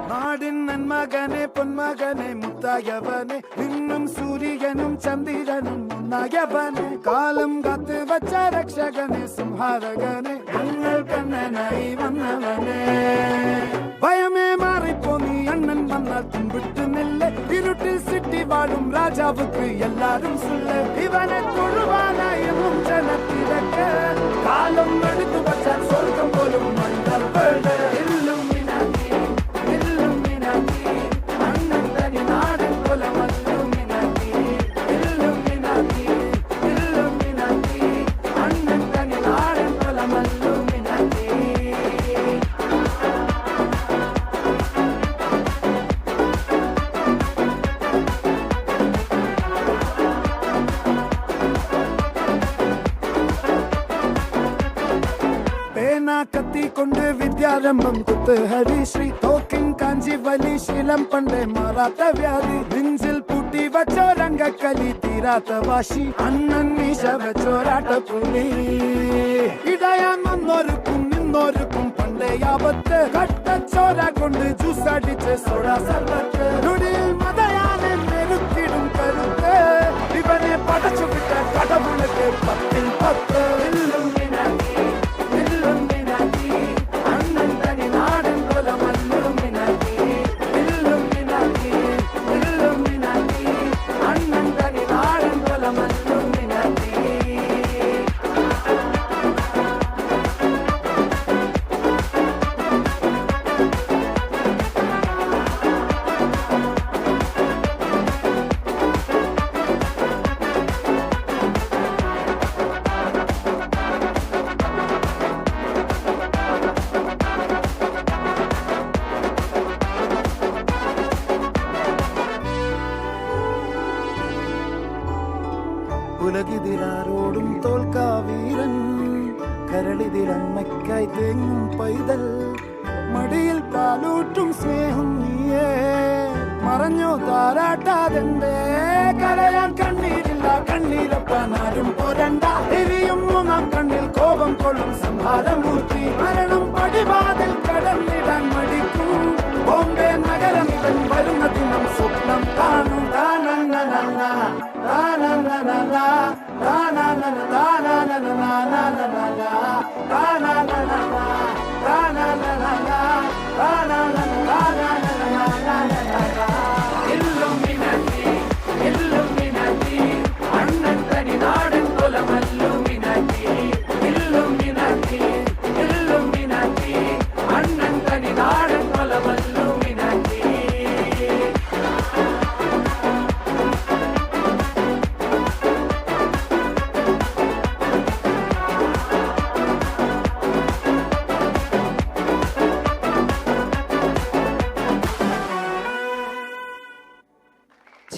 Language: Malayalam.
നാടിൻ നന്മകനെ പൊന്മകനെ മുത്തായവനെ നിന്നും സൂര്യനും ചന്ദ്രനും ഒന്നായവനെ കാലം കാത്ത് വച്ച രക്ഷകനെ സംഹാരകനെ ഞങ്ങൾ കണ്ണനായി വന്നവനെ ഭയമേ മാറിപ്പോ നീ അണ്ണൻ വന്നാൽ തുമ്പിട്ട് നില്ല ഇരുട്ടിൽ സിറ്റി വാഴും രാജാവുക്ക് എല്ലാരും സുല്ല ഇവനെ തൊഴുവാനായും ജനത്തിരക്ക് കാലം എടുത്തു വച്ചാൽ സ്വർഗം പോലും മണ്ടൽ വേൾഡ് കത്തിക്കൊണ്ട് വിദ്യാരംഭം കുത്ത് ഹരിശ്രീ തോക്കിൻ കാഞ്ചി വലി ശീലം പണ്ടേ മാറാത്ത വ്യാധി നെഞ്ചിൽ പൂട്ടി വച്ചോരംഗക്കലി തീരാത്ത വാശി അണ്ണൻ മീശ വെച്ചോരാട്ട പുലി ഇടയാൻ വന്നോർക്കും നിന്നോർക്കും പണ്ടേ ആപത്ത് കട്ടച്ചോര കൊണ്ട് ജ്യൂസ് അടിച്ച് സോഡ സർവത്ത് നൊടിയിൽ മതയാനെ മെരുത്തിടും കരുത്ത് ഇവനെ പടച്ചു വിട്ട കടവുളക്ക് 10-10 ഉലകിതിരാരോടും തോൽക്കാവീരൻ കരളിതിരമ്മയ്ക്കായി തേങ്ങും പൈതൽ മടിയിൽ പാലൂട്ടും സ്നേഹം നീയേ മറഞ്ഞോ താരാട്ടാതെന്തേ കരയാൻ കണ്ണീരില്ല കണ്ണീരപ്പാനാരും പോരണ്ട എരിയും മൂന്നാം കണ്ണിൽ കോപം കൊള്ളും സംഹാരമൂർത്തി മരണം പടിവാതിൽ കടന്നിടാൻ